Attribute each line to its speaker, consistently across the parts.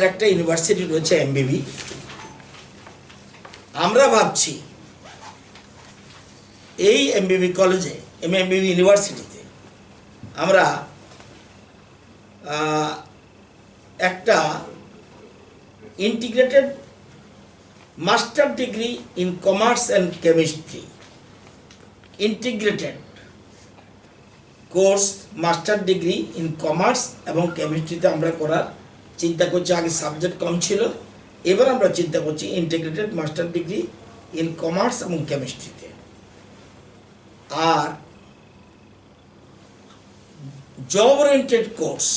Speaker 1: একটা ইউনিভার্সিটি রয়েছে এমবিবি। আমরা ভাবছি এই এমবিবি কলেজে এমবিবি ইউনিভার্সিটিতে আমরা একটা integrated master degree in commerce and chemistry integrated course master degree in commerce এবং কেমিস্ট্রিতে আমরা করার চিন্তা করছি। আগে সাবজেক্ট কম ছিল, এবার আমরা চিন্তা করছি integrated master degree in commerce এবং কেমিস্ট্রিতে। আর জব ওরিয়েন্টেড কোর্স,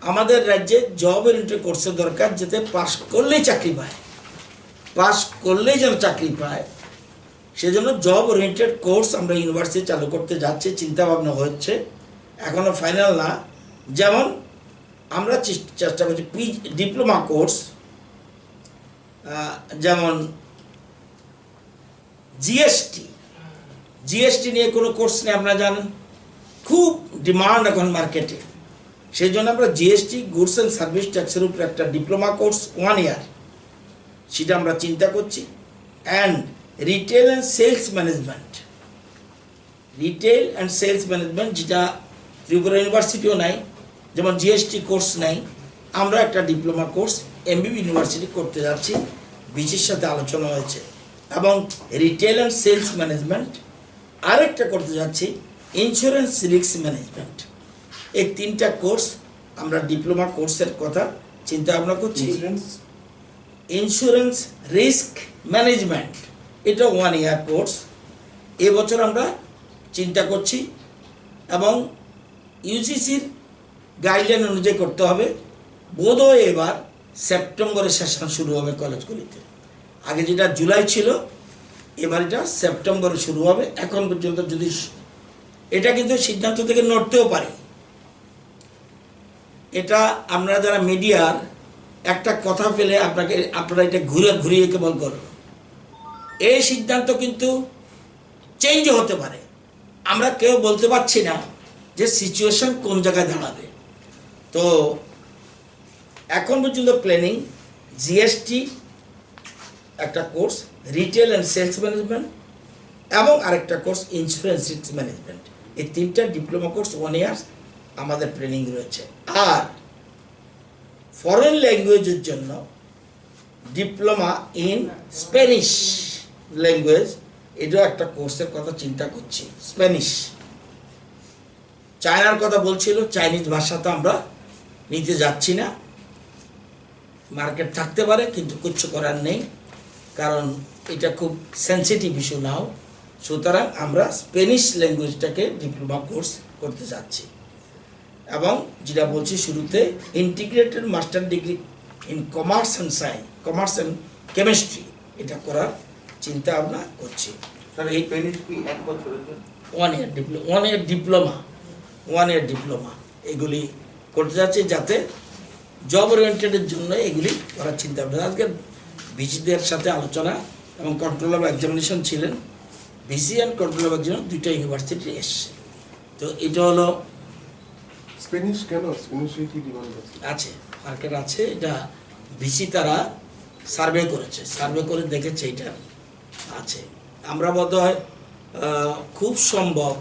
Speaker 1: আমাদের রাজ্যে জব ওরিয়েন্টেড কোর্সের দরকার, যাতে পাস করলেই চাকরি পায়, পাস করলেই যেন চাকরি পায়। সেজন্য জব ওরিয়েন্টেড কোর্স আমরা ইউনিভার্সিটি চালু করতে যাচ্ছি, চিন্তাভাবনা হচ্ছে, এখনও ফাইনাল না। যেমন আমরা চেষ্টা করছি ডিপ্লোমা কোর্স, যেমন জিএসটি নিয়ে কোনো কোর্স নেই, আপনারা জানেন খুব ডিমান্ড এখন মার্কেটে। সেই জন্য আমরা জিএসটি গুডস অ্যান্ড সার্ভিস ট্যাক্সের উপর একটা ডিপ্লোমা কোর্স 1 ইয়ার, সেটা আমরা চিন্তা করছি। And retail and sales management, যেটা ত্রিপুরা ইউনিভার্সিটিও নাই, যেমন জিএসটি কোর্স নাই, আমরা একটা ডিপ্লোমা কোর্স এমবিবি ইউনিভার্সিটি করতে যাচ্ছি, বিচির সাথে আলোচনা হয়েছে। এবং রিটেল অ্যান্ড সেলস ম্যানেজমেন্ট আরেকটা করতে যাচ্ছি, ইন্স্যুরেন্স রিস্ক ম্যানেজমেন্ট। এই 3টা কোর্স আমরা ডিপ্লোমা কোর্সের কথা চিন্তা ভাবনা করছি। ইন্স্যুরেন্স রিস্ক ম্যানেজমেন্ট এটা 1 ইয়ার কোর্স, এবছর আমরা চিন্তা করছি। এবং ইউজিসির গাইডলাইন অনুযায়ী করতে হবে। বোধহয় এবার সেপ্টেম্বরে সেশন শুরু হবে কলেজগুলিতে, আগে যেটা জুলাই ছিল, এবার এটা সেপ্টেম্বরে শুরু হবে। এখন পর্যন্ত যদি এটা কিন্তু সিদ্ধান্ত থেকে নড়তেও পারে, এটা আমরা যারা মিডিয়ার একটা কথা পেলে আপনারা এটা ঘুরিয়ে কেবল করুন, এই সিদ্ধান্ত কিন্তু চেঞ্জ হতে পারে। আমরা কেউ বলতে পারছি না যে সিচুয়েশন কোন জায়গায় দাঁড়াবে। তো এখন পর্যন্ত প্ল্যানিং জিএসটি একটা কোর্স, রিটেল অ্যান্ড সেলস ম্যানেজমেন্ট, এবং আরেকটা কোর্স ইন্স্যুরেন্স রিস্ক ম্যানেজমেন্ট। এই 3টা ডিপ্লোমা কোর্স 1 ইয়ার আমাদের প্ল্যানিং রয়েছে। আর ফরেন ল্যাঙ্গুয়েজের জন্য ডিপ্লোমা ইন স্প্যানিশ ল্যাঙ্গুয়েজ, এটাও একটা কোর্সের কথা চিন্তা করছি। স্প্যানিশ, চায়নার কথা বলছিল, চাইনিজ ভাষা তো আমরা নিতে যাচ্ছি না। মার্কেট থাকতে পারে, কিন্তু কিছু করার নেই, কারণ এটা খুব সেন্সিটিভ ইস্যু নাও। সুতরাং আমরা স্প্যানিশ ল্যাঙ্গুয়েজটাকে ডিপ্লোমা কোর্স করতে যাচ্ছি। এবং যেটা বলছি শুরুতে, integrated master degree in commerce and chemistry এটা করার চিন্তা ভাবনা করছি।
Speaker 2: এই স্প্যানিশ কি 1 বছরের জন্য?
Speaker 1: 1 ইয়ার ডিপ্লোমা এগুলি করতে যাচ্ছে, যাতে জব ওরিয়েন্টেডের জন্য এগুলি করার চিন্তা ভাবনা। আজকে ভিসিদের সাথে আলোচনা এবং কন্ট্রোল অফ এক্সামিনেশন ছিলেন, VC and control of examination 2টা ইউনিভার্সিটি এসছে। তো এটা হলো
Speaker 2: স্প্যানিশ কেন? স্প্যানিশে কি ডিমান্ড
Speaker 1: আছে, মার্কেট আছে। এটা ভিসি তারা সার্ভে করেছে, সার্ভে করে দেখেছে এটা আছে। আমরা বোধহয় খুব সম্ভব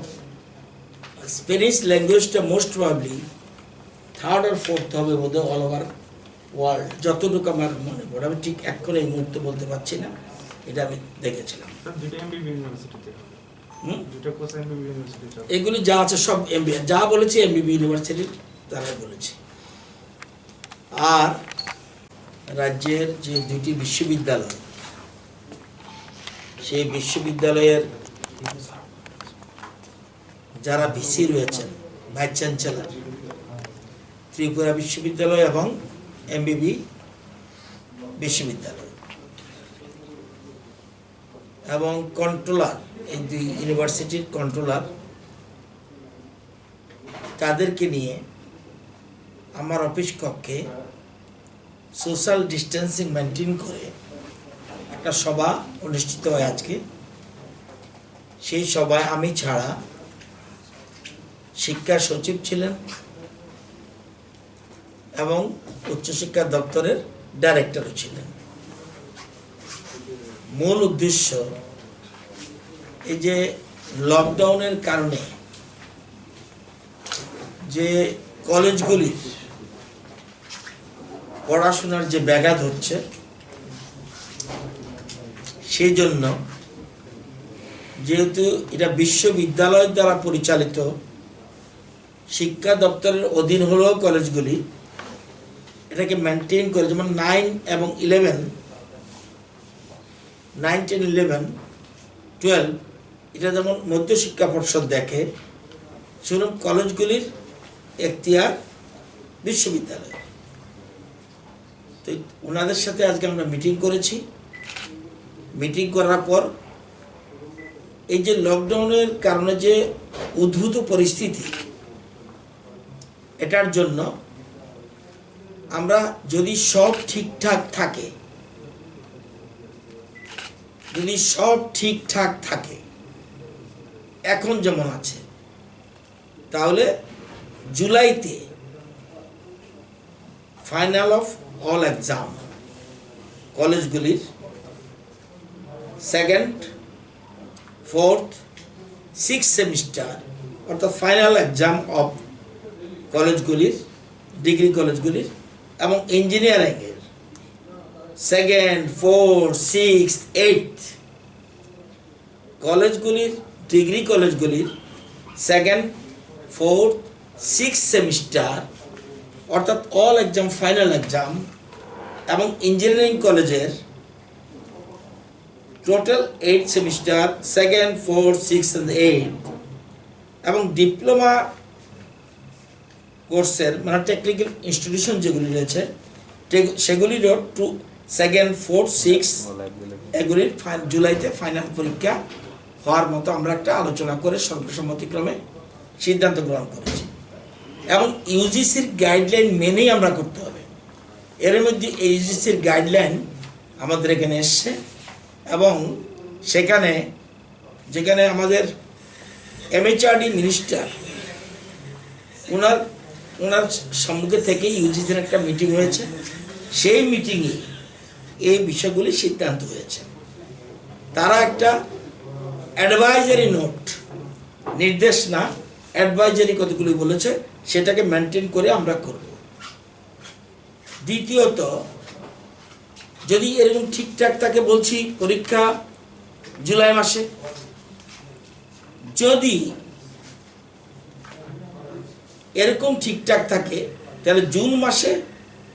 Speaker 1: স্প্যানিশ ল্যাঙ্গুয়েজটা most probably 3rd or 4th হবে বোধহয় অল ওভার ওয়ার্ল্ড, যতটুকু আমার মনে পড়ে। আমি ঠিক এখন এই মুহূর্তে বলতে পারছি না, এটা আমি দেখেছিলাম। এগুলি যা আছে সব এমবিবি, যা বলেছি এমবিবি ইউনিভার্সিটির তারা বলেছে। আর রাজ্যের যে 2টি বিশ্ববিদ্যালয়, সেই বিশ্ববিদ্যালয়ের যারা ভিসি রয়েছেন, ভাইস চ্যান্সেলর, ত্রিপুরা বিশ্ববিদ্যালয় এবং এমবিবি বিশ্ববিদ্যালয়, এবং কন্ট্রোলার, এই 2 ইউনিভার্সিটির কন্ট্রোলার, তাদেরকে নিয়ে আমার অফিস কক্ষে সোশ্যাল ডিস্টেন্সিং মেনটেন করে একটা সভা অনুষ্ঠিত হয় আজকে। সেই সভায় আমি ছাড়া শিক্ষা সচিব ছিলেন এবং উচ্চশিক্ষা দপ্তরের ডাইরেক্টরও ছিলেন। মূল উদ্দেশ্য এই যে লকডাউনের কারণে যে কলেজগুলির পড়াশোনার যে ব্যাঘাত হচ্ছে, সেই জন্য যেহেতু এটা বিশ্ববিদ্যালয় দ্বারা পরিচালিত, শিক্ষা দপ্তরের অধীন হলেও কলেজগুলি এটাকে মেনটেন করে, যেমন 9 এবং 11, 9, 10, 11, 12 এটা যেমন মধ্যশিক্ষা পর্ষদ দেখে, সেরকম কলেজগুলির এখতিয়ার বিশ্ববিদ্যালয়। তো ওনাদের সাথে আজকে আমরা মিটিং করেছি। মিটিং করার পর এই যে লকডাউনের কারণে যে উদ্ভূত পরিস্থিতি, এটার জন্য আমরা যদি সব ঠিকঠাক থাকে, এখন যেমন আছে, তাহলে জুলাইতে ফাইনাল অফ অল এক্সাম কলেজগুলির 2nd, 4th, 6th সেমিস্টার, অর্থাৎ ফাইনাল এক্সাম অফ কলেজগুলির, ডিগ্রি কলেজগুলির এবং ইঞ্জিনিয়ারিংয়ের 2nd, 4th, 6th, 8th কলেজগুলির, ডিগ্রি কলেজগুলির 2nd, 4th, 6th সেমিস্টার, অর্থাৎ অল এক্সাম, ফাইনাল এক্সাম, এবং ইঞ্জিনিয়ারিং কলেজের total 8 semester, 2nd, 4th, 6th and 8th, এবং ডিপ্লোমা কোর্সের মানে টেকনিক্যাল ইনস্টিটিউশন যেগুলি রয়েছে সেগুলিরও 2nd, 4th, 6th এগুলির জুলাইতে ফাইনাল পরীক্ষা হওয়ার মতো আমরা একটা আলোচনা করে সর্বসম্মতিক্রমে সিদ্ধান্ত গ্রহণ করেছি। এবং ইউজিসির গাইডলাইন মেনেই আমরা করতে হবে। এর মধ্যে ইউজিসির গাইডলাইন আমাদের এখানে এসছে, এবং সেখানে যেখানে আমাদের এমএচআরডি মিনিস্টার ওনার সম্মুখে থেকে ইউজিসির একটা মিটিং হয়েছে, সেই মিটিংয়ে এই বিষয়গুলি সিদ্ধান্ত হয়েছে। তারা একটা অ্যাডভাইজারি নোট, নির্দেশ না, অ্যাডভাইজারি কতগুলি বলেছে, সেটাকে মেনটেন করে আমরা করব। দ্বিতীয়ত, যদি এরকম ঠিকঠাক থাকে, বলছি পরীক্ষা জুলাই মাসে, যদি এরকম ঠিকঠাক থাকে তাহলে জুন মাসে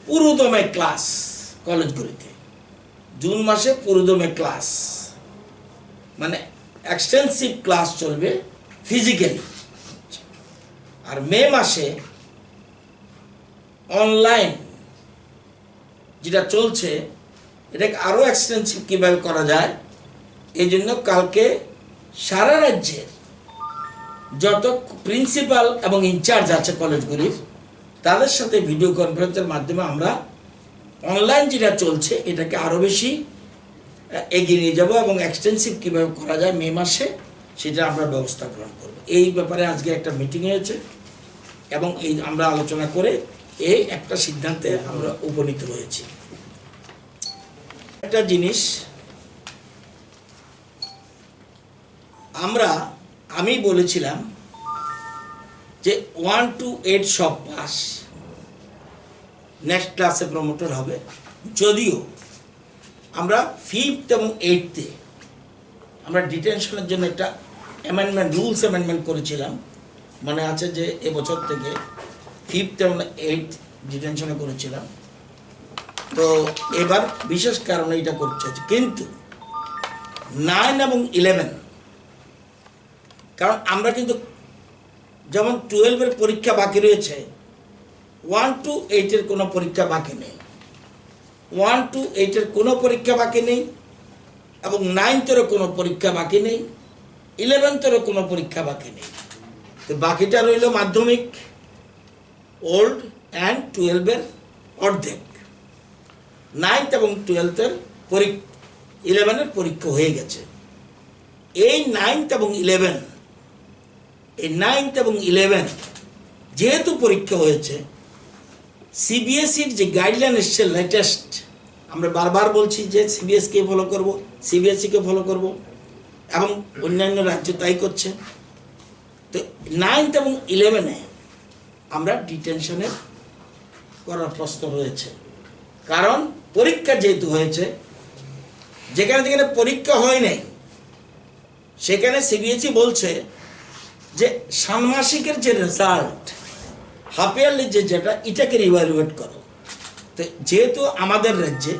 Speaker 1: পুরোদমে ক্লাস কলেজগুলিতে, জুন মাসে পুরোদমে ক্লাস মানে এক্সটেন্সিভ ক্লাস চলবে ফিজিক্যালি, আর মে মাসে অনলাইন যেটা চলছে এটাকে আরও এক্সটেন্সিভ কীভাবে করা যায়, এই জন্য কালকে সারা রাজ্যের যত প্রিন্সিপাল এবং ইনচার্জ আছে কলেজগুলির, তাদের সাথে ভিডিও কনফারেন্সের মাধ্যমে আমরা অনলাইন যেটা চলছে এটাকে আরও বেশি এগিয়ে নিয়ে যাব, এবং এক্সটেন্সিভ কীভাবে করা যায় মে মাসে সেটা আমরা ব্যবস্থা গ্রহণ করব। এই ব্যাপারে আজকে একটা মিটিং হয়েছে, এবং এই আমরা আলোচনা করে এই একটা সিদ্ধান্তে আমরা উপনীত হয়েছি। একটা জিনিস আমি বলেছিলাম যে 1 to 8 সব পাস, নেক্সট ক্লাসে প্রমোটর হবে, যদিও আমরা 5th এবং 8th আমরা ডিটেনশনের জন্য একটা রুলস অ্যামেন্ডমেন্ট করেছিলাম, মনে আছে যে এবছর থেকে 5th এবং 8th ডিটেনশনে করেছিলাম। তো এবার বিশেষ কারণে এটা করতে হচ্ছে, কিন্তু 9 এবং 11, কারণ আমরা কিন্তু যেমন 12-এর পরীক্ষা বাকি রয়েছে, 1 to 8-এর কোনো পরীক্ষা বাকি নেই, 1 to 8-এর কোনো পরীক্ষা বাকি নেই, এবং 9th-এরও কোনো পরীক্ষা বাকি নেই, 11th-এরও কোনো পরীক্ষা বাকি নেই। তো বাকিটা রইল মাধ্যমিক, ওল্ড অ্যান্ড 12-এর অর্ধেক। 9th এবং 12th-এর 11-এর পরীক্ষা হয়ে গেছে। এই 9th এবং 11, এই 9th এবং 11 যেহেতু পরীক্ষা হয়েছে, সিবিএসইর যে গাইডলাইন এসছে লেটেস্ট, আমরা বারবার বলছি যে সিবিএসকে ফলো করব, সিবিএসইকে ফলো করব, এবং অন্যান্য রাজ্য তাই করছে। তো 9th এবং 11-এ আমরা ডিটেনশনে করার প্রশ্ন রয়েছে, কারণ পরীক্ষা যেহেতু হয়েছে, যেখানে যেখানে পরীক্ষা হয় নাই সেখানে সিবিএসই বলছে যে ষান্মাসিকের যে রেজাল্ট, হাফ ইয়ারলি যেটা, এটাকে রিভালুয়েট করো। তো যেহেতু আমাদের রাজ্যে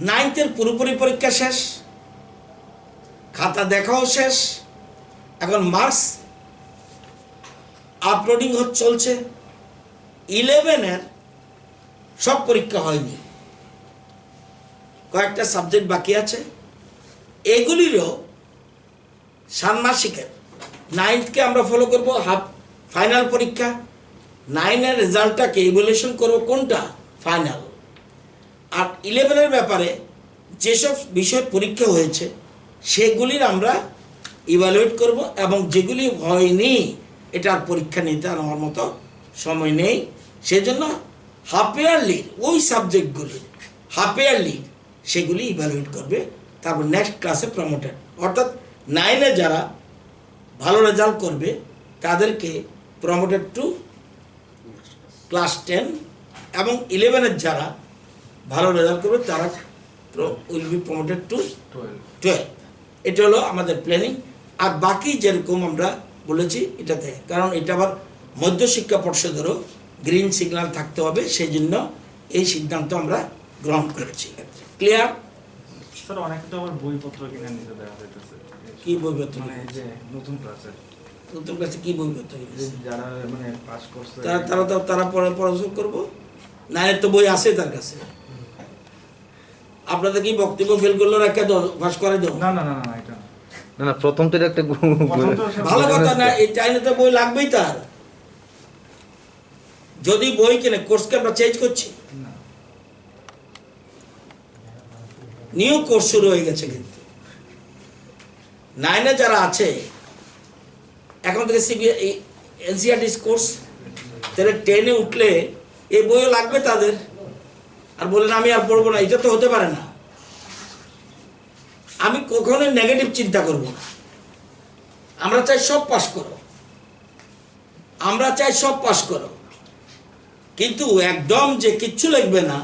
Speaker 1: 9th-এর পুরোপুরি পরীক্ষা শেষ, খাতা দেখাও শেষ, এখন মার্কস আপলোডিং চলছে, 11-এর সব পরীক্ষা হয়নি, কয়েকটা সাবজেক্ট বাকি আছে, এগুলিরও ষান্মাসিকের 9th-কে আমরা ফলো করব, হাফ ফাইনাল পরীক্ষা, 9-এর রেজাল্টটাকে ইভ্যালুয়েশন করব কোনটা ফাইনাল, আর 11-এর ব্যাপারে যেসব বিষয় পরীক্ষা হয়েছে সেগুলির আমরা ইভ্যালুয়েট করব, এবং যেগুলি হয়নি এটার পরীক্ষা নিতে আমার মতো সময় নেই, সেজন্য হাফ ইয়ারলির ওই সাবজেক্টগুলি হাফ ইয়ারলি সেগুলি ইভ্যালুয়েট করবে, তারপর নেক্সট ক্লাসে প্রমোটেড, অর্থাৎ 9-এ যারা ভালো রেজাল্ট করবে তাদেরকে প্রমোটেড টু ক্লাস 10, এবং 11-এর যারা ভালো রেজাল্ট করবে তারা উইল বি প্রমোটেড টু 12। এটা হলো আমাদের প্ল্যানিং। আর বাকি যেরকম আমরা বলেছি এটাতে, কারণ এটা আবার মধ্যশিক্ষা পর্ষদেরও গ্রিন সিগন্যাল থাকতে হবে, সেই জন্য এই সিদ্ধান্ত আমরা গ্রহণ করেছি। ক্লিয়ার?
Speaker 3: স্যার অনেকে তো আবার বইপত্র কিনে নিতে দেওয়া হইতেছে।
Speaker 1: কি বইপত্র?
Speaker 3: মানে এই যে নতুন ক্লাসের
Speaker 1: নতুন ক্লাসে কি বইপত্র?
Speaker 3: যারা মানে পাস করছে
Speaker 1: তারা পড়াশোনা করবো, নাইনের তো বই আছে তার কাছে। আপনাদের কি বক্তব্য ফেল করলো রেখে ফাঁস করে দেবো?
Speaker 3: না না না না এটা
Speaker 4: না না, প্রথম তো এটা একটা
Speaker 1: ভালো কথা না, এই চাইলে তো বই লাগবেই তার। যদি বই কিনে কোর্সকে আমরা চেঞ্জ করছি,
Speaker 3: না।
Speaker 1: নিউ কোর্স শুরু হয়ে গেছে, কিন্তু 9-এ যারা আছে এখন থেকে এনসিইআরটি কোর্স, তাহলে 10-এ উঠলে এই বইও লাগবে তাদের, আর বললেন আমি আর পড়বো না, এটা তো হতে পারে না। আমি কখনোই নেগেটিভ চিন্তা করব না, আমরা চাই সব পাস করো, আমরা চাই সব পাস করো, কিন্তু একদম যে কিচ্ছু লিখবে না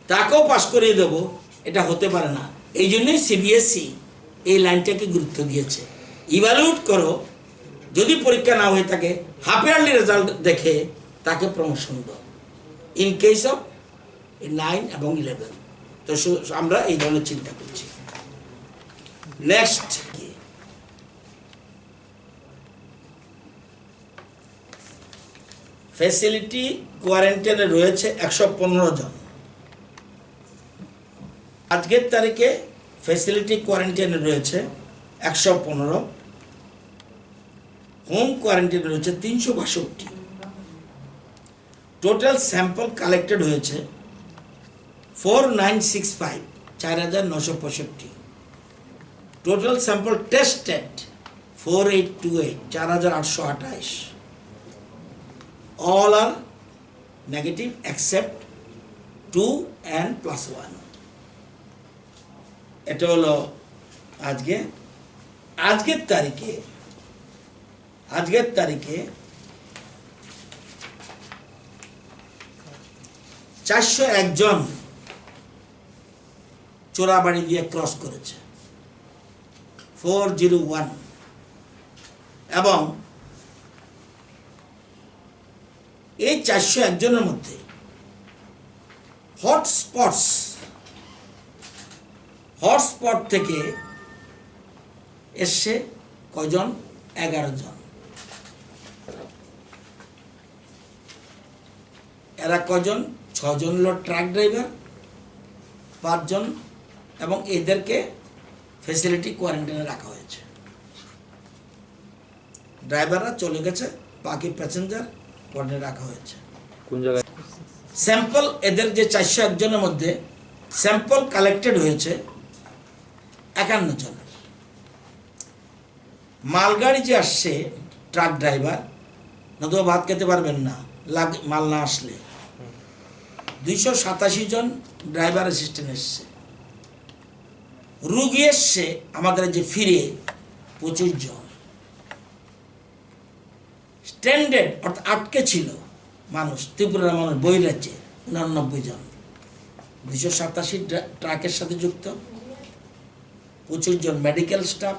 Speaker 1: তাকেও পাস করিয়ে দেবো, এটা হতে পারে না। এই জন্যই সিবিএসই এই লাইনটাকে গুরুত্ব দিয়েছে, ইভ্যালুয়েট করো, যদি পরীক্ষা না হয়ে থাকে হাফ ইয়ারলি রেজাল্ট দেখে তাকে প্রমোশন দাও, ইন কেস অফ 9 এবং 11। তো আমরা এই ধরনের চিন্তা করছি। নেক্সট, ফ্যাসিলিটি কোয়ারেন্টাইনে রয়েছে 115 জন। আজকের তারিখে ফ্যাসিলিটি কোয়ারেন্টাইনে রয়েছে 115, হোম কোয়ারেন্টাইনে রয়েছে 362। টোটাল স্যাম্পল কালেক্টেড হয়েছে 4965, 4965। Total sample tested 4828, 4828। All are negative except 2 and +1. এটা হলো আজকের তারিখে 401 জন চোরাবাড়ি দিয়ে ক্রস করেছে, 401, এবং এই 401 জনের মধ্যে হটস্পট থেকে এসছে কয়জন? 11 জন। এরা কয়জন? 6 জন হলো ট্রাক ড্রাইভার, 5 জন, এবং এদেরকে ফ্যাসিলিটি কোয়ারেন্টাইনে রাখা হয়েছে। ড্রাইভাররা চলে গেছে, বাকি প্যাসেঞ্জার কোয়ারেন্টাইনে রাখা হয়েছে।
Speaker 4: কোন জায়গায়?
Speaker 1: স্যাম্পল এদের যে 401 জনের মধ্যে স্যাম্পল কালেক্টেড হয়েছে 51 জনের। মালগাড়ি যে আসছে ট্রাক ড্রাইভার, নতুবা ভাত খেতে পারবেন না, মাল না আসলে 287 জন ড্রাইভার অ্যাসিস্ট্যান্ট এসছে, রুগী এসছে আমাদের যে ফিরে 25 জন, স্ট্যান্ডার্ড অর্থাৎ আটকে ছিল মানুষ, ত্রিপুরার মানুষ বহিরাজ্যে 89 জন, 287 ট্রাকের সাথে যুক্ত, 25 জন মেডিকেল স্টাফ,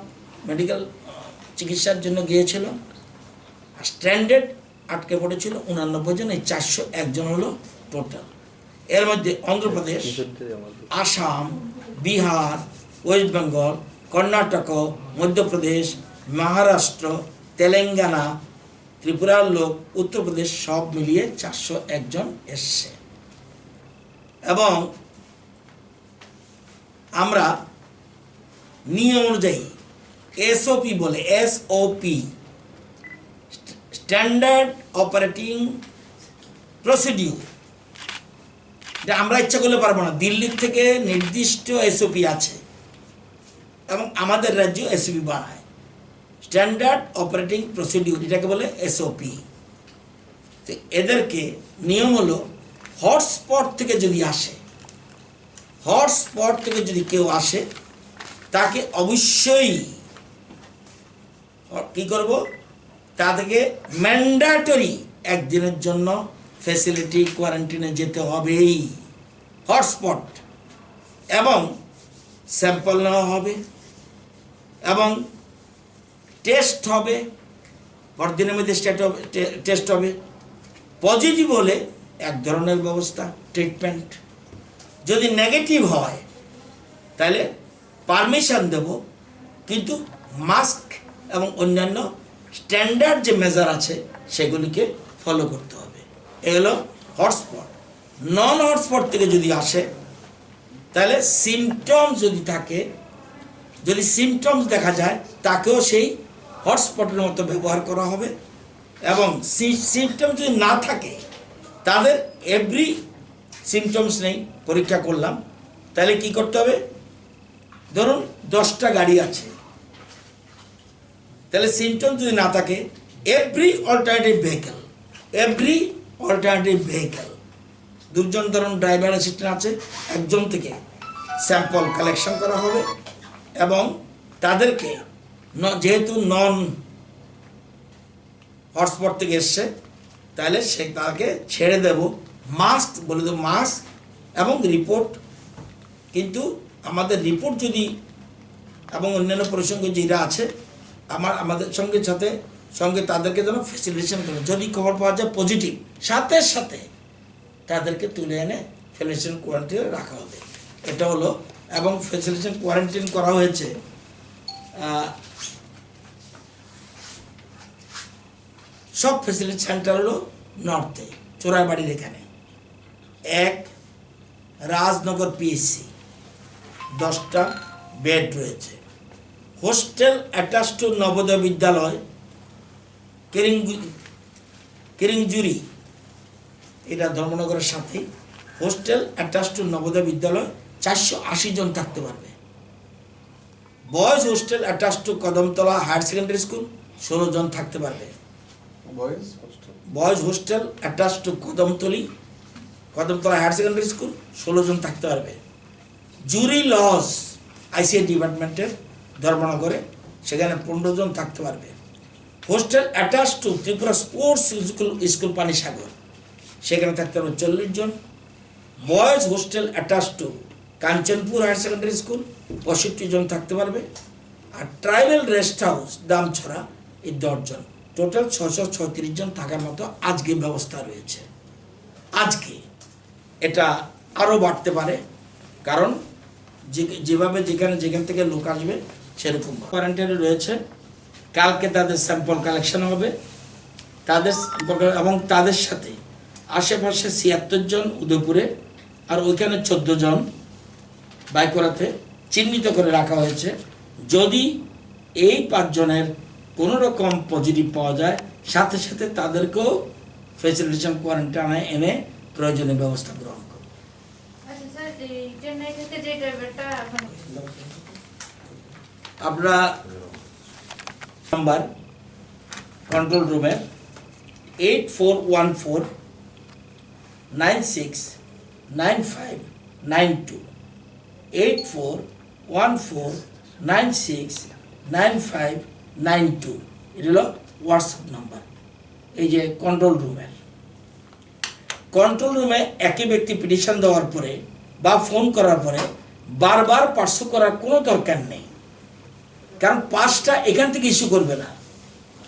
Speaker 1: মেডিকেল চিকিৎসার জন্য গিয়েছিল, আর স্ট্যান্ডার্ড আটকে পড়েছিল 89 জন, এই 401 জন হলো টোটাল। এর মধ্যে অন্ধ্রপ্রদেশ, আসাম, বিহার, ওয়েস্ট বেঙ্গল, কর্ণাটক, মধ্যপ্রদেশ, মহারাষ্ট্র, তেলেঙ্গানা, ত্রিপুরার লোক, উত্তরপ্রদেশ সব মিলিয়ে 401 জন এসছে। এবং আমরা নিয়ম অনুযায়ী এসওপি বলে, এসওপি স্ট্যান্ডার্ড অপারেটিং প্রসিডিউর, এটা আমরা ইচ্ছা করলে পারবো না, দিল্লির থেকে নির্দিষ্ট এসওপি আছে এবং আমাদের রাজ্য এসওপি বানায়, স্ট্যান্ডার্ড অপারেটিং প্রসিডিউর, এটাকে বলে এসওপি। তো এদেরকে নিয়ম হলো হটস্পট থেকে যদি আসে, হটস্পট থেকে যদি কেউ আসে তাকে অবশ্যই কি করব, তাদেরকে ম্যান্ডেটরি একদিনের জন্য ফ্যাসিলিটি কোয়ারেন্টিনে যেতে হবেই, হটস্পট, এবং স্যাম্পল নেওয়া হবে এবং টেস্ট হবে, পরদিনের মধ্যে টেস্ট হবে, পজিটিভ হলে এক ধরনের ব্যবস্থা ট্রিটমেন্ট, যদি নেগেটিভ হয় তাহলে পারমিশন দেব, কিন্তু মাস্ক এবং অন্যান্য স্ট্যান্ডার্ড যে মেজার আছে সেগুলিকে ফলো করতে হবে। এগুলো হটস্পট। নন হটস্পট থেকে যদি আসে তাহলে সিমটমস যদি থাকে, যদি সিমটমস দেখা যায় তাকেও সেই হটস্পটের মতো ব্যবহার করা হবে, এবং সিমটম যদি না থাকে তাদের এভরি সিমটমস নেই, পরীক্ষা করলাম, তাহলে কি করতে হবে, ধরুন 10টা গাড়ি আছে, তাহলে সিমটম যদি না থাকে এভরি অল্টারনেটিভ ভেহিকেল 2 জন ধরুন ড্রাইভার অ্যাসিস্ট্যান্ট আছে, একজন থেকে স্যাম্পল কালেকশন করা হবে এবং তাদেরকে যেহেতু নন হটস্পট থেকে এসছে তাহলে তাকে ছেড়ে দেব, মাস্ক বলে দেবো, মাস্ক এবং রিপোর্ট, কিন্তু আমাদের রিপোর্ট যদি এবং অন্যান্য পরিসংখ্য যেটা আছে আমাদের সঙ্গে তাদেরকে যেন ফ্যাসিলিটেশন করে, যদি খবর পাওয়া যায় পজিটিভ সাথে সাথে তাদেরকে তুলে এনে ফ্যাসিলিটেশন কোয়ারেন্টাইনে রাখা হবে, এটা হলো। এবং ফ্যাসিলিটেশন কোয়ারেন্টাইন করা হয়েছে সব ফ্যাসিলিটি সেন্টার হলো নর্থে, চোরাইবাড়ির এখানে, 1 রাজনগর পিএসসি 10টা বেড রয়েছে, হোস্টেল অ্যাটাচ টু নবোদয় বিদ্যালয় কিরিংজুরি, এটা ধর্মনগরের সাথে, হোস্টেল অ্যাটাচ টু নবোদয় বিদ্যালয় 480 জন থাকতে পারবে। Boys hostel attach to Kadamtala higher secondary school 16 জন থাকতে পারবে। Boys hostel attach to Kadamtala higher secondary school 16 জন থাকতে পারবে। জুরি লজ আইসিআই ডিপার্টমেন্টের ধর্মনগরে, সেখানে 15 জন থাকতে পারবে। Hostel attach to Tripura sports school Panisagar, সেখানে থাকতে পারবে 40 জন। Boys hostel attach to Kanchanpur higher secondary school 65 জন থাকতে পারবে। আর ট্রাইবাল রেস্ট হাউস দামছড়া এই 10 জন, টোটাল 636 জন থাকার মতো আজকে ব্যবস্থা রয়েছে। আজকে এটা আরও বাড়তে পারে, কারণ যেভাবে যেখান থেকে লোক আসবে সেরকম কোয়ারেন্টাইনে রয়েছে। কালকে তাদের স্যাম্পল কালেকশন হবে, এবং তাদের সাথে আশেপাশে 76 জন উদয়পুরে, আর ওইখানে 14 জন বাইকোরাতে চিহ্নিত করে রাখা হয়েছে। যদি এই 5 জনের কোনো রকম পজিটিভ পাওয়া যায়, সাথে সাথে তাদেরকেও ফ্যাসিলিটেশন কোয়ারেন্টাইনে এনে প্রয়োজনীয় ব্যবস্থা গ্রহণ করবে। আমরা নাম্বার কন্ট্রোল রুমের 8414 969592 8414 969592 এটা হলো হোয়াটসঅ্যাপ নাম্বার। এই যে কন্ট্রোল রুমে একই ব্যক্তি পিটিশন দেওয়ার পরে বা ফোন করার পরে বারবার পার্শ্ব করার কোনো দরকার নেই, কারণ পাসটা এখান থেকে ইস্যু করবে না,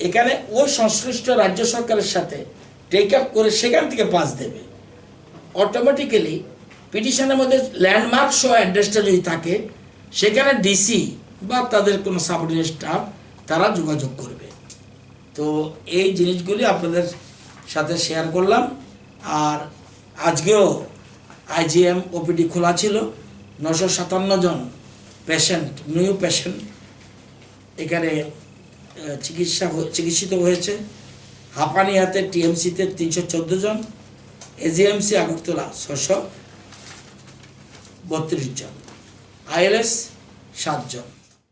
Speaker 1: এখানে ওই সংশ্লিষ্ট রাজ্য সরকারের সাথে টেক আপ করে সেখান থেকে পাস দেবে। অটোমেটিক্যালি পিটিশনের মধ্যে ল্যান্ডমার্ক সহ অ্যাড্রেসটা যদি থাকে সেখানে ডিসি বা তাদের কোনো সাবঅর্ডিনেট স্টাফ তারা যোগাযোগ করবে। তো এই জিনিসগুলি আপনাদের সাথে শেয়ার করলাম। আর আজকেও আইজিএম ওপিডি খোলা ছিল, 957 জন নিউ পেশেন্ট এখানে চিকিৎসিত হয়েছে। হাঁপানিয়াতে টিএমসিতে 314 জন, এজিএমসি আগরতলা 632 জন, আইএলএস 7 জন।